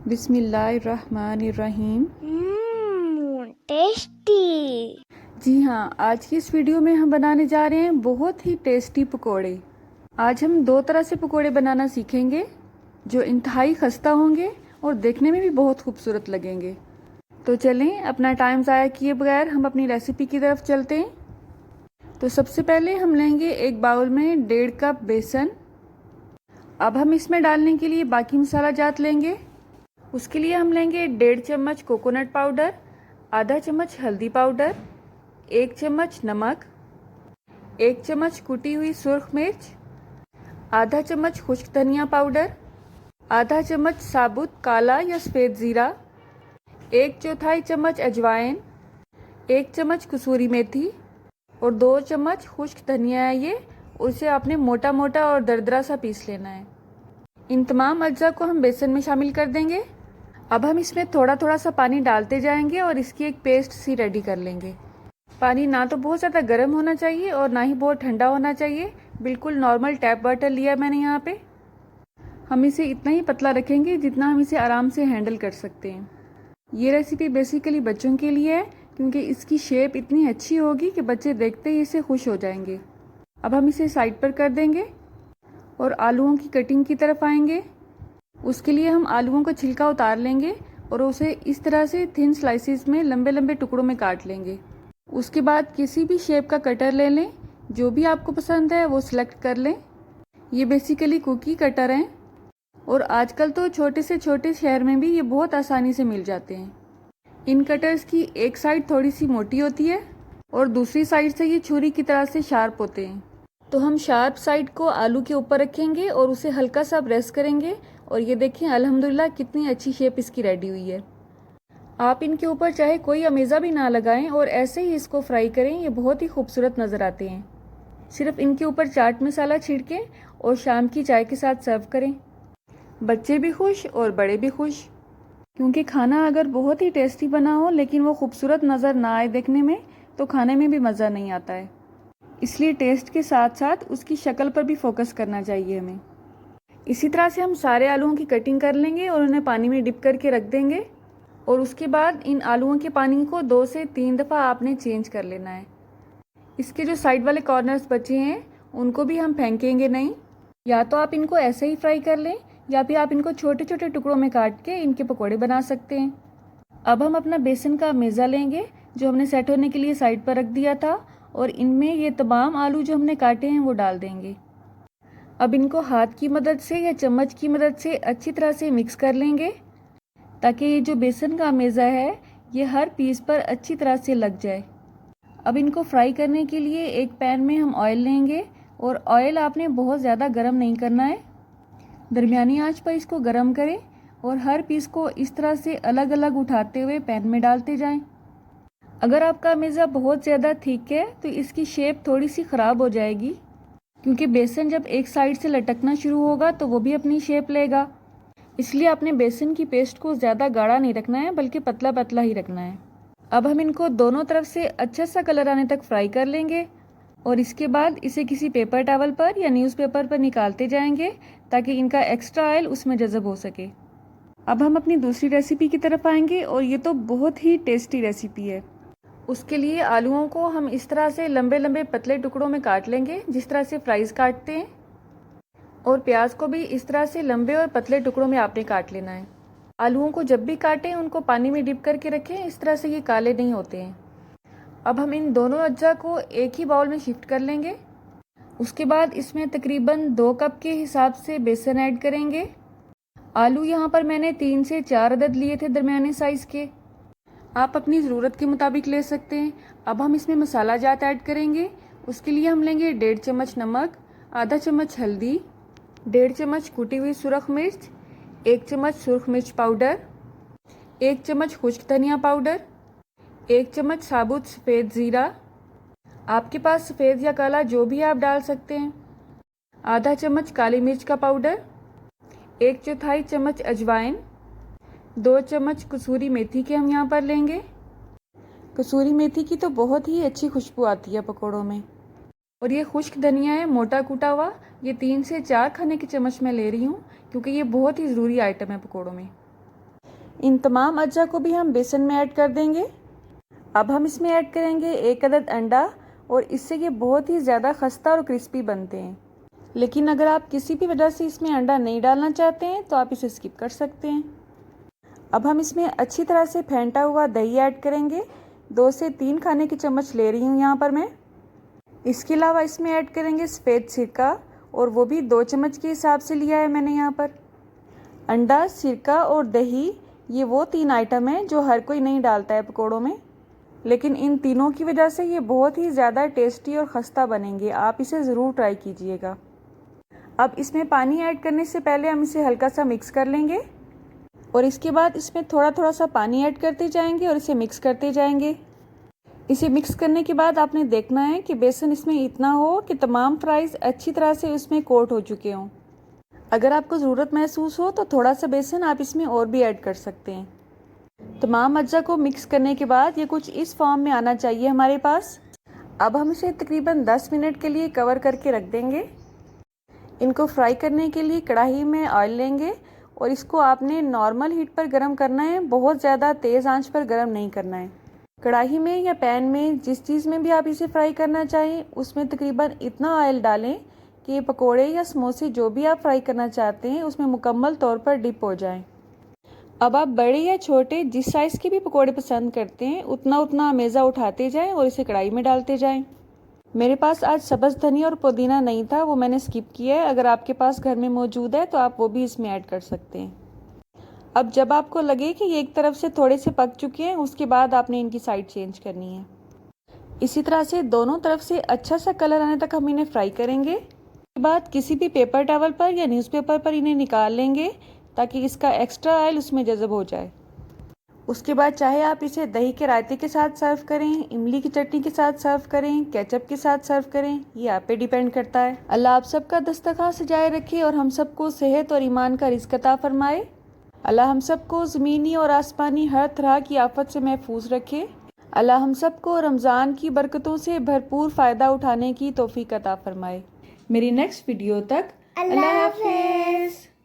बिस्मिल्लाहिर्रहमानिर्रहीम। टेस्टी। जी हाँ, आज की इस वीडियो में हम बनाने जा रहे हैं बहुत ही टेस्टी पकोड़े। आज हम दो तरह से पकोड़े बनाना सीखेंगे जो इंतहाई खस्ता होंगे और देखने में भी बहुत खूबसूरत लगेंगे। तो चलें, अपना टाइम ज़ाया किए बगैर हम अपनी रेसिपी की तरफ चलते हैं। तो सबसे पहले हम लेंगे एक बाउल में 1.5 कप बेसन। अब हम इसमें डालने के लिए बाकी मसाला जात लेंगे। उसके लिए हम लेंगे 1.5 चम्मच कोकोनट पाउडर, आधा चम्मच हल्दी पाउडर, 1 चम्मच नमक, 1 चम्मच कुटी हुई सुर्ख मिर्च, आधा चम्मच खुश्क धनिया पाउडर, आधा चम्मच साबुत काला या सफ़ेद ज़ीरा, 1/4 चम्मच अजवाइन, 1 चम्मच कसूरी मेथी और 2 चम्मच खुश्क धनिया है ये, उसे आपने मोटा मोटा और दरदरा सा पीस लेना है। इन तमाम अज्जा को हम बेसन में शामिल कर देंगे। अब हम इसमें थोड़ा थोड़ा सा पानी डालते जाएंगे और इसकी एक पेस्ट सी रेडी कर लेंगे। पानी ना तो बहुत ज़्यादा गर्म होना चाहिए और ना ही बहुत ठंडा होना चाहिए, बिल्कुल नॉर्मल टैप वाटर लिया है मैंने यहाँ पे। हम इसे इतना ही पतला रखेंगे जितना हम इसे आराम से हैंडल कर सकते हैं। ये रेसिपी बेसिकली बच्चों के लिए है क्योंकि इसकी शेप इतनी अच्छी होगी कि बच्चे देखते ही इसे खुश हो जाएंगे। अब हम इसे साइड पर कर देंगे और आलूओं की कटिंग की तरफ आएंगे। उसके लिए हम आलूओं का छिलका उतार लेंगे और उसे इस तरह से थिन स्लाइसिस में लंबे लंबे टुकड़ों में काट लेंगे। उसके बाद किसी भी शेप का कटर ले लें, जो भी आपको पसंद है वो सिलेक्ट कर लें। ये बेसिकली कुकी कटर हैं और आजकल तो छोटे से छोटे शहर में भी ये बहुत आसानी से मिल जाते हैं। इन कटर्स की एक साइड थोड़ी सी मोटी होती है और दूसरी साइड से ये छुरी की तरह से शार्प होते हैं। तो हम शार्प साइड को आलू के ऊपर रखेंगे और उसे हल्का सा प्रेस करेंगे और ये देखें अल्हम्दुलिल्लाह कितनी अच्छी शेप इसकी रेडी हुई है। आप इनके ऊपर चाहे कोई अमेज़ा भी ना लगाएं और ऐसे ही इसको फ्राई करें, ये बहुत ही खूबसूरत नज़र आते हैं। सिर्फ इनके ऊपर चाट मसाला छिड़कें और शाम की चाय के साथ सर्व करें। बच्चे भी खुश और बड़े भी खुश, क्योंकि खाना अगर बहुत ही टेस्टी बना हो लेकिन वो खूबसूरत नज़र ना आए देखने में, तो खाने में भी मज़ा नहीं आता है। इसलिए टेस्ट के साथ साथ उसकी शक्ल पर भी फोकस करना चाहिए हमें। इसी तरह से हम सारे आलूओं की कटिंग कर लेंगे और उन्हें पानी में डिप करके रख देंगे और उसके बाद इन आलूओं के पानी को 2 से 3 दफ़ा आपने चेंज कर लेना है। इसके जो साइड वाले कॉर्नर्स बचे हैं उनको भी हम फेंकेंगे नहीं। या तो आप इनको ऐसे ही फ्राई कर लें या फिर आप इनको छोटे छोटे टुकड़ों में काट के इनके पकौड़े बना सकते हैं। अब हम अपना बेसन का मेज़ा लेंगे जो हमने सेट होने के लिए साइड पर रख दिया था और इनमें ये तमाम आलू जो हमने काटे हैं वो डाल देंगे। अब इनको हाथ की मदद से या चम्मच की मदद से अच्छी तरह से मिक्स कर लेंगे ताकि ये जो बेसन का मेज़ा है ये हर पीस पर अच्छी तरह से लग जाए। अब इनको फ्राई करने के लिए एक पैन में हम ऑयल लेंगे और ऑयल आपने बहुत ज़्यादा गर्म नहीं करना है, दरमियानी आंच पर इसको गर्म करें और हर पीस को इस तरह से अलग अलग उठाते हुए पैन में डालते जाएं। अगर आपका मेज़ा बहुत ज़्यादा थिक है तो इसकी शेप थोड़ी सी ख़राब हो जाएगी, क्योंकि बेसन जब एक साइड से लटकना शुरू होगा तो वो भी अपनी शेप लेगा। इसलिए आपने बेसन की पेस्ट को ज़्यादा गाढ़ा नहीं रखना है बल्कि पतला पतला ही रखना है। अब हम इनको दोनों तरफ से अच्छा सा कलर आने तक फ्राई कर लेंगे और इसके बाद इसे किसी पेपर टॉवल पर या न्यूज़पेपर पर निकालते जाएंगे ताकि इनका एक्स्ट्रा ऑयल उसमें जज़ब हो सके। अब हम अपनी दूसरी रेसिपी की तरफ आएंगे और ये तो बहुत ही टेस्टी रेसिपी है। उसके लिए आलूओं को हम इस तरह से लंबे लंबे पतले टुकड़ों में काट लेंगे जिस तरह से फ्राइज़ काटते हैं, और प्याज को भी इस तरह से लंबे और पतले टुकड़ों में आपने काट लेना है। आलूओं को जब भी काटें उनको पानी में डिप करके रखें, इस तरह से ये काले नहीं होते हैं। अब हम इन दोनों अज्जा को एक ही बाउल में शिफ्ट कर लेंगे। उसके बाद इसमें तकरीबन 2 कप के हिसाब से बेसन ऐड करेंगे। आलू यहाँ पर मैंने 3 से 4 अदद लिए थे दरमियाने साइज़ के, आप अपनी ज़रूरत के मुताबिक ले सकते हैं। अब हम इसमें मसाला जात ऐड करेंगे। उसके लिए हम लेंगे 1.5 चम्मच नमक, आधा चम्मच हल्दी, 1.5 चम्मच कुटी हुई सुरख मिर्च, 1 चम्मच सुरख मिर्च पाउडर, 1 चम्मच खुश्क धनिया पाउडर, 1 चम्मच साबुत सफ़ेद ज़ीरा, आपके पास सफ़ेद या काला जो भी आप डाल सकते हैं, आधा चम्मच काली मिर्च का पाउडर, 1/4 चम्मच अजवाइन, 2 चम्मच कसूरी मेथी के हम यहाँ पर लेंगे। कसूरी मेथी की तो बहुत ही अच्छी खुशबू आती है पकौड़ों में। और ये खुश्क धनिया है मोटा कूटा हुआ, ये 3 से 4 खाने के चम्मच मैं ले रही हूँ क्योंकि ये बहुत ही ज़रूरी आइटम है पकौड़ों में। इन तमाम अज्जा को भी हम बेसन में ऐड कर देंगे। अब हम इसमें ऐड करेंगे 1 अदद अंडा और इससे ये बहुत ही ज़्यादा खस्ता और क्रिस्पी बनते हैं। लेकिन अगर आप किसी भी वजह से इसमें अंडा नहीं डालना चाहते हैं तो आप इसे स्किप कर सकते हैं। अब हम इसमें अच्छी तरह से फेंटा हुआ दही ऐड करेंगे। 2 से 3 खाने के चम्मच ले रही हूँ यहाँ पर मैं। इसके अलावा इसमें ऐड करेंगे सफ़ेद सिरका और वो भी 2 चम्मच के हिसाब से लिया है मैंने यहाँ पर। अंडा, सिरका और दही ये वो 3 आइटम हैं जो हर कोई नहीं डालता है पकौड़ों में, लेकिन इन तीनों की वजह से ये बहुत ही ज़्यादा टेस्टी और खस्ता बनेंगे। आप इसे ज़रूर ट्राई कीजिएगा। अब इसमें पानी ऐड करने से पहले हम इसे हल्का सा मिक्स कर लेंगे और इसके बाद इसमें थोड़ा थोड़ा सा पानी ऐड करते जाएंगे और इसे मिक्स करते जाएंगे। इसे मिक्स करने के बाद आपने देखना है कि बेसन इसमें इतना हो कि तमाम फ्राइज़ अच्छी तरह से उसमें कोट हो चुके हों। अगर आपको ज़रूरत महसूस हो तो थोड़ा सा बेसन आप इसमें और भी ऐड कर सकते हैं। तमाम अज्जा को मिक्स करने के बाद ये कुछ इस फॉर्म में आना चाहिए हमारे पास। अब हम इसे तकरीबन 10 मिनट के लिए कवर करके रख देंगे। इनको फ्राई करने के लिए कढ़ाई में ऑयल लेंगे और इसको आपने नॉर्मल हीट पर गर्म करना है, बहुत ज़्यादा तेज़ आंच पर गर्म नहीं करना है। कढ़ाई में या पैन में जिस चीज़ में भी आप इसे फ्राई करना चाहें उसमें तकरीबन इतना ऑयल डालें कि ये पकोड़े या समोसे जो भी आप फ्राई करना चाहते हैं उसमें मुकम्मल तौर पर डिप हो जाएं। अब आप बड़े या छोटे जिस साइज़ के भी पकोड़े पसंद करते हैं उतना उतना मेज़ा उठाते जाएं और इसे कढ़ाई में डालते जाएं। मेरे पास आज सब्ज़ धनिया और पुदीना नहीं था, वो मैंने स्किप किया है। अगर आपके पास घर में मौजूद है तो आप वो भी इसमें ऐड कर सकते हैं। अब जब आपको लगे कि ये एक तरफ से थोड़े से पक चुके हैं उसके बाद आपने इनकी साइड चेंज करनी है। इसी तरह से दोनों तरफ से अच्छा सा कलर आने तक हम इन्हें फ्राई करेंगे। इसके बाद किसी भी पेपर टॉवल पर या न्यूज़पेपर पर इन्हें निकाल लेंगे ताकि इसका एक्स्ट्रा ऑयल उसमें जज़ब हो जाए। उसके बाद चाहे आप इसे दही के रायते के साथ सर्व करें, इमली की चटनी के साथ सर्व करें, केचप के साथ सर्व करें, ये आप पे डिपेंड करता है। अल्लाह आप सबका दस्तरखान सजाए रखे और हम सबको सेहत और ईमान का रिज़्क अता फरमाए। अल्लाह हम सबको ज़मीनी और आसमानी हर तरह की आफत से महफूज रखे। अल्लाह हम सबको रमज़ान की बरकतों से भरपूर फ़ायदा उठाने की तौफीक अता फरमाए। मेरी नेक्स्ट वीडियो तक अल्लाह हाफ़िज़।